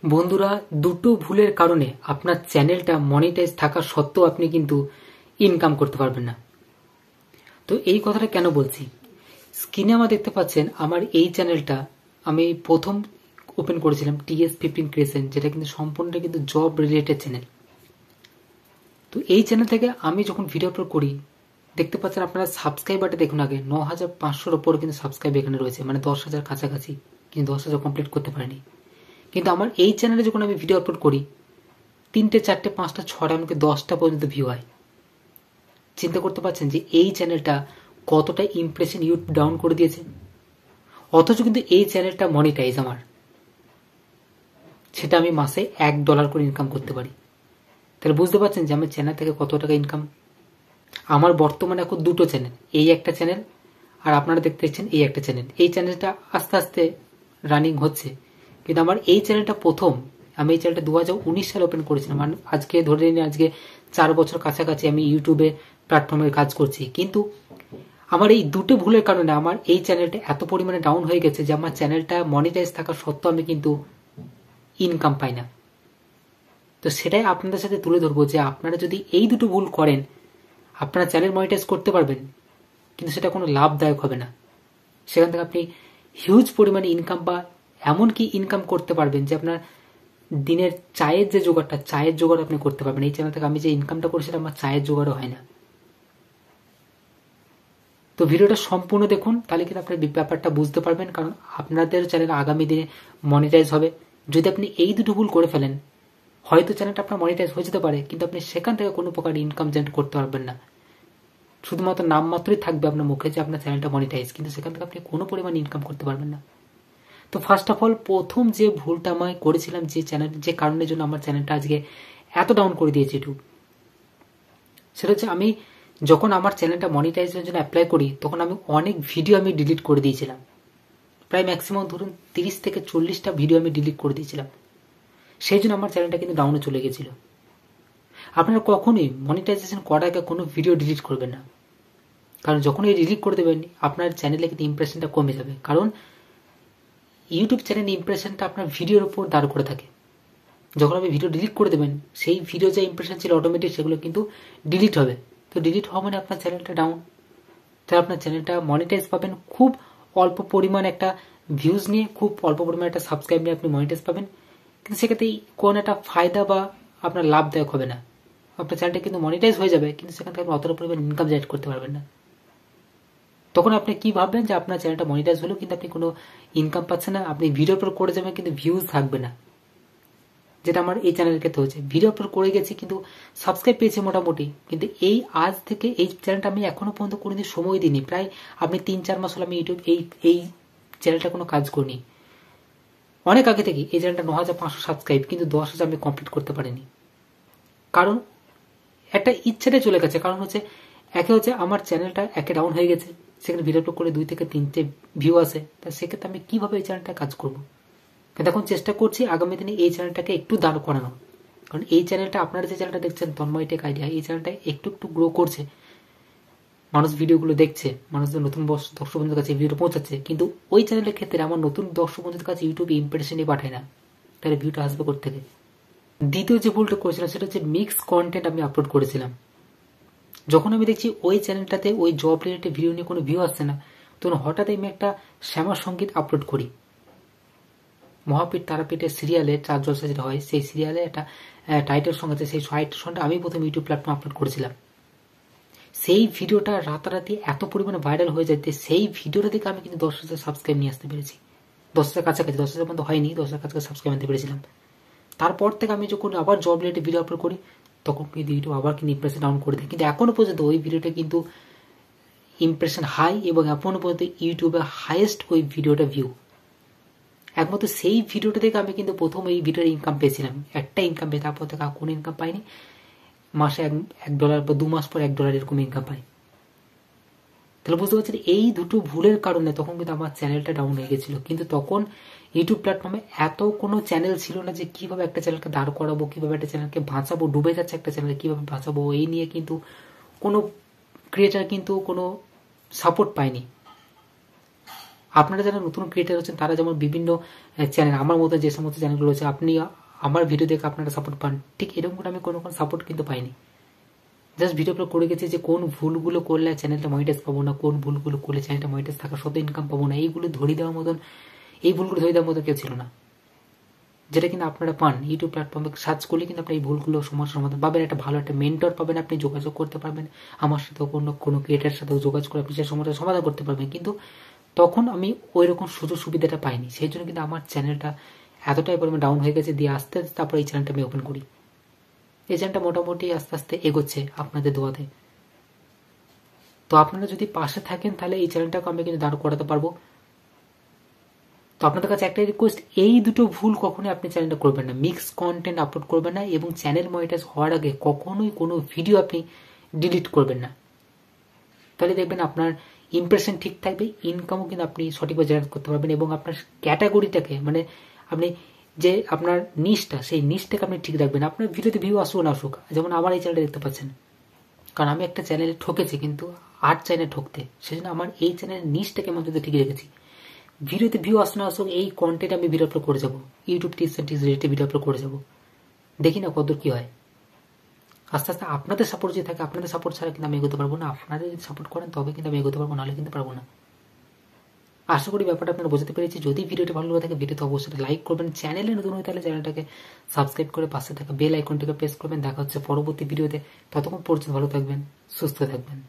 বন্ধুরা, দুটো ভুলের কারণে আপনার চ্যানেলটা মনিটাইজ থাকা সত্ত্বেও আপনি কিন্তু ইনকাম করতে পারবেন না। তো এই কথাটা কেন বলছি, স্ক্রিনে আমার দেখতে পাচ্ছেন আমার এই চ্যানেলটা আমি প্রথম ওপেন করেছিলাম TS15 ক্রিয়েশন, যেটা কিন্তু সম্পূর্ণ কিন্তু জব রিলেটেড চ্যানেল। তো এই চ্যানেল থেকে আমি যখন ভিডিও আপলোড করি দেখতে পাচ্ছেন আপনারা সাবস্ক্রাইবারটা দেখুন, আগে 9500-র ওপর কিন্তু সাবস্ক্রাইব এখানে রয়েছে, মানে 10,000 কাছাকাছি, কিন্তু 10,000 কমপ্লিট করতে পারিনি। কিন্তু আমার এই চ্যানেলে যখন আমি ভিডিও আপলোড করি 3টে 4টে 5টা 6টা এমনকি 10টা পর্যন্ত ভিউ হয়। চিন্তা করতে পারছেন যে এই চ্যানেলটা কতটা ইমপ্রেশন ইউটিউব ডাউন করে দিয়েছে, অথচ কিন্তু এই চ্যানেলটা মনিটাইজ আমার, সেটা আমি মাসে $1 করে ইনকাম করতে পারি। তাহলে বুঝতে পারছেন যে আমার চ্যানেল থেকে কত টাকা ইনকাম। আমার বর্তমানে এখন দুটো চ্যানেল, এই একটা চ্যানেল আর আপনারা দেখতে পাচ্ছেন এই একটা চ্যানেল। এই চ্যানেলটা আস্তে আস্তে রানিং হচ্ছে, কিন্তু আমার এই চ্যানেলটা প্রথম, আমি এই চ্যানেলটা 2019 সালে ওপেন করেছিলাম। আজকে ধরে নিন আজকে 4 বছর কাছাকাছি আমি ইউটিউবে প্ল্যাটফর্মে কাজ করছি, কিন্তু আমার এই দুটো ভুলের কারণে আমার এই চ্যানেলটা এত পরিমাণে ডাউন হয়ে গেছে যে আমার চ্যানেলটা মনিটাইজ থাকা সত্ত্বেও আমি কিন্তু ইনকাম পাই না। তো সেটাই আপনাদের সাথে তুলে ধরবো যে আপনারা যদি এই দুটো ভুল করেন আপনারা চ্যানেল মনিটাইজ করতে পারবেন, কিন্তু সেটা কোনো লাভদায়ক হবে না। সেখান থেকে আপনি হিউজ পরিমাণে ইনকাম বা এমনকি ইনকাম করতে পারবেন যে আপনার দিনের চায়ের যে জোগাড়টা, চায়ের জোগাড় আপনি করতে পারবেন। এই চ্যানেল থেকে আমি যে ইনকামটা করি সেটা আমার চায়ের জোগাড়ও হয় না। তো ভিডিওটা সম্পূর্ণ দেখুন, তাহলে কিন্তু আপনি ব্যাপারটা বুঝতে পারবেন, কারণ আপনাদের চ্যানেল আগামী দিনে মনিটাইজ হবে। যদি আপনি এই দুটো ভুল করে ফেলেন, হয়তো চ্যানেলটা আপনার মনিটাইজ হয়ে যেতে পারে, কিন্তু আপনি সেখান থেকে কোনো প্রকার ইনকাম জেনারেট করতে পারবেন না। শুধুমাত্র নামমাত্রই থাকবে আপনার মুখে যে আপনার চ্যানেলটা মনিটাইজ, কিন্তু সেখান থেকে আপনি কোনো পরিমাণ ইনকাম করতে পারবেন না। তো ফার্স্ট অফ অল প্রথম যে ভুলটা আমি করেছিলাম, যে কারণের জন্য আমার চ্যানেলটা আজকে এত ডাউন করে দিয়েছে ইউটিউব, সেটা হচ্ছে আমি যখন আমার চ্যানেলটা মনিটাইজের জন্য অ্যাপ্লাই করি তখন আমি অনেক ভিডিও আমি ডিলিট করে দিয়েছিলাম। প্রায় ম্যাক্সিমাম ধরুন 30 থেকে 40টা ভিডিও আমি ডিলিট করে দিয়েছিলাম। সেই জন্য আমার চ্যানেলটা কিন্তু ডাউনে চলে গেছিল। আপনারা কখনোই মনিটাইজেশন করার আগে কোনো ভিডিও ডিলিট করবেন না, কারণ যখন এই ডিলিট করে দেবেন আপনার চ্যানেলে কিন্তু ইমপ্রেশনটা কমে যাবে। কারণ ইউটিউব চ্যানেলের ইমপ্রেশনটা আপনার ভিডিওর উপর দাঁড় করে থাকে। যখন আপনি ভিডিও ডিলিট করে দেবেন সেই ভিডিও যে ইমপ্রেশন ছিল অটোমেটিক সেগুলো কিন্তু ডিলিট হবে। তো ডিলিট হওয়া মানে আপনার চ্যানেলটা ডাউন। তাহলে আপনার চ্যানেলটা মনিটাইজ পাবেন খুব অল্প পরিমাণ একটা ভিউজ নিয়ে, খুব অল্প পরিমাণ একটা সাবস্ক্রাইব নিয়ে আপনি মনিটাইজ পাবেন, কিন্তু সেক্ষেত্রে কোনো একটা ফায়দা বা আপনার লাভদায়ক হবে না। আপনার চ্যানেলটা কিন্তু মনিটাইজ হয়ে যাবে, কিন্তু সেখান থেকে আপনি অতটা পরিমাণ ইনকাম জেনারেট করতে পারবেন না। তখন আপনি কি ভাববেন যে আপনার চ্যানেলটা মনিটাইজ হলো কিন্তু আপনি কোনো ইনকাম পাচ্ছেন না, আপনি ভিডিও আপলোড করে যাবেন কিন্তু ভিউজ থাকবে না, যেটা আমার এই চ্যানেলের ক্ষেত্রে হচ্ছে। ভিডিও আপলোড করে গেছি কিন্তু সাবস্ক্রাইব পেয়েছি মোটামুটি, কিন্তু এই আজ থেকে এই চ্যানেলটা আমি এখনো পর্যন্ত কোনোদিন সময় দিইনি। প্রায় আপনি 3-4 মাস হলো আমি ইউটিউব এই চ্যানেলটা কোনো কাজ করিনি। অনেক আগে থেকে এই চ্যানেলটা 9,500 সাবস্ক্রাইব, কিন্তু 10,000 আমি কমপ্লিট করতে পারিনি। কারণ একটা ইচ্ছাটাই চলে গেছে। কারণ হচ্ছে একে হচ্ছে আমার চ্যানেলটা একে ডাউন হয়ে গেছে, সেখানে ভিডিও আপলোড করে 2 থেকে 3টে ভিউ আসে, তা সেক্ষেত্রে আমি কিভাবে এই চ্যানেলটা কাজ করবো। কিন্তু এখন চেষ্টা করছি আগামী দিনে এই চ্যানেলটাকে একটু দাঁড় করানো, কারণ এই চ্যানেলটা আপনারা যে চ্যানেলটা দেখছেন তন্ময় টেক আইডিয়া, এই চ্যানেলটা একটু একটু গ্রো করছে, মানুষ ভিডিওগুলো দেখছে, মানুষদের নতুন দর্শক বন্ধুদের কাছে ভিডিও পৌঁছাচ্ছে, কিন্তু ওই চ্যানেলের ক্ষেত্রে আমার নতুন দর্শক বন্ধুদের কাছে ইউটিউবে ইমপ্রেশনই পাঠায় না, তাহলে ভিউটা আসবে কোথা থেকে। দ্বিতীয় যে ভুলটা করেছিলাম সেটা হচ্ছে মিক্স কন্টেন্ট আমি আপলোড করেছিলাম। যখন আমি দেখছি ওই চ্যানেলটাতে ওই জব রিলেটেড ভিডিও নিয়ে কোনো ভিউ আসছে না, তখন হঠাৎ আমি একটা শ্যামা সঙ্গীত আপলোড করি। মহাপীঠ তারাপীঠের সিরিয়ালে 4 জলসা যেটা হয়, সেই সিরিয়ালে একটা টাইটেল সঙ্গ আছে, সেই টাইটেল সঙ্গটা আমি প্রথম ইউটিউব প্ল্যাটফর্মে আপলোড করেছিলাম। সেই ভিডিওটা রাতারাতি এত পরিমাণে ভাইরাল হয়ে যায়, সেই ভিডিওটা থেকে আমি কিন্তু 10,000 সাবস্ক্রাইব নিয়ে আসতে পেরেছি। 10,000 কাছাকাছি, 10,000 পর্যন্ত হয়নি, 10,000 কাছাকাছি সাবস্ক্রাইব আনতে পেরেছিলাম। তারপর থেকে আমি যখন আবার জব রিলেটেড ভিডিও আপলোড করি তখন কিন্তু ইউটিউব আবার কিন্তু ইমপ্রেশন ডাউন করে দেয়, কিন্তু এখনো পর্যন্ত ওই ভিডিওটা কিন্তু ইমপ্রেশন হাই, এবং এখনো পর্যন্ত ইউটিউবে হাইয়েস্ট ওই ভিডিওটা ভিউ। একমাত্র সেই ভিডিওটা থেকে আমি কিন্তু প্রথম এই ভিডিওর ইনকাম পেয়েছিলাম, একটা ইনকাম পেয়ে, তারপর থেকে কোনো ইনকাম পাইনি। মাসে $1 বা 2 মাস পর $1 এরকম ইনকাম পাই। তাহলে বুঝতে পারছেন এই দুটো ভুলের কারণে তখন কিন্তু আমার চ্যানেলটা ডাউন হয়ে গেছিল। কিন্তু তখন ইউটিউব প্ল্যাটফর্মে এত কোনো চ্যানেল ছিল না যে কিভাবে একটা চ্যানেলকে দাঁড় করাবো, কিভাবে একটা চ্যানেলকে বাঁচাবো, ডুবে যাচ্ছে একটা চ্যানেল কিভাবে বাঁচাবো, এই নিয়ে কিন্তু কোনো ক্রিয়েটার কিন্তু কোনো সাপোর্ট পায়নি। আপনারা যারা নতুন ক্রিয়েটার হচ্ছেন তারা যেমন বিভিন্ন চ্যানেল, আমার মতো যে সমস্ত চ্যানেলগুলো আছে, আপনি আমার ভিডিও দেখে আপনারা সাপোর্ট পান, ঠিক এরকম করে আমি কোনো সাপোর্ট কিন্তু পাইনি। জাস্ট ভিডিও আপলোড করে গেছি যে কোন ভুলগুলো করলে চ্যানেলটা মনিটাইজ পাবো না, কোন ভুলগুলো করলে চ্যানেলটা মনিটাইজ থাকার সত্ত্বেও ইনকাম পাবো না, এইগুলো ধরিয়ে দেওয়ার মতন, এই ভুলগুলো ধরিয়ে দেওয়ার মতো কেউ ছিল না। যেটা কিন্তু আপনারা পান ইউটিউব প্ল্যাটফর্মে সার্চ করলে কিন্তু আপনি এই ভুলগুলো সমস্যার সমাধান পাবেন, একটা ভালো একটা মেন্টর পাবেন, আপনি যোগাযোগ করতে পারবেন আমার সাথেও, কোনো ক্রিয়েটারের সাথেও যোগাযোগ করে আপনি সেই সমস্যার সমাধান করতে পারবেন। কিন্তু তখন আমি ওই রকম সুযোগ সুবিধাটা পাইনি, সেই জন্য কিন্তু আমার চ্যানেলটা এতটাই পরিমাণে ডাউন হয়ে গেছে। দিয়ে আস্তে আস্তে তারপরে এই চ্যানেলটা আমি ওপেন করি। এই চ্যানেলটা মোটামুটি আস্তে আস্তে এগোচ্ছে আপনাদের দোয়াতে। তো আপনারা যদি পাশে থাকেন তাহলে এই চ্যানেলটাকে আমি কিন্তু দাঁড় করাতে পারবো। তো আপনাদের কাছে একটাই রিকোয়েস্ট, এই দুটো ভুল কখনোই আপনি চ্যানেলটা করবেন না। মিক্স কন্টেন্ট আপলোড করবেন না, এবং চ্যানেল মনিটাইজ হওয়ার আগে কখনোই কোনো ভিডিও আপনি ডিলিট করবেন না। তাহলে দেখবেন আপনার ইমপ্রেশন ঠিক থাকবে, ইনকামও কিন্তু আপনি সঠিকভাবে জেনারেট করতে পারবেন, এবং আপনার ক্যাটাগরিটাকে, মানে আপনি যে আপনার নিশটা, সেই নিশটাকে আপনি ঠিক রাখবেন। আপনার ভিডিওতে ভিউ আসুক না আসুক, যেমন আমার এই চ্যানেলটা দেখতে পাচ্ছেন, কারণ আমি একটা চ্যানেলে ঠকেছি কিন্তু আর্ট চ্যানেলে ঠকতে, সেজন্য আমার এই চ্যানেলের নিশটাকে আমি অন্তত ঠিক রেখেছি। ভিডিওতে ভিউ আসুক না আসুক, এই কন্টেন্ট আমি ভিডিও আপলোড করে যাবো, YouTube tips and tips related video upload করে যাবো। দেখি না কতদূর কি হয়। আস্তে আস্তে আপনাদের সাপোর্ট যদি থাকে, আপনাদের সাপোর্ট ছাড়া কিন্তু আমি এগোতে পারবো না। আপনারা যদি সাপোর্ট করেন তবে কিন্তু আমি এগোতে পারবো, নাহলে কিন্তু পারবো না। আশা করি ব্যাপারটা আপনারা বুঝতে পেরেছি। যদি ভিডিওটি ভালো লাগে থাকে, ভিডিওতে অবশ্যই লাইক করবেন। চ্যানেলে নতুন হয়ে তাহলে চ্যানেলটাকে সাবস্ক্রাইব করে পাশে থাকা বেল আইকনটিকে প্রেস করবেন। দেখা হচ্ছে পরবর্তী ভিডিওতে। ততক্ষণ পর্যন্ত ভালো থাকবেন, সুস্থ থাকবেন।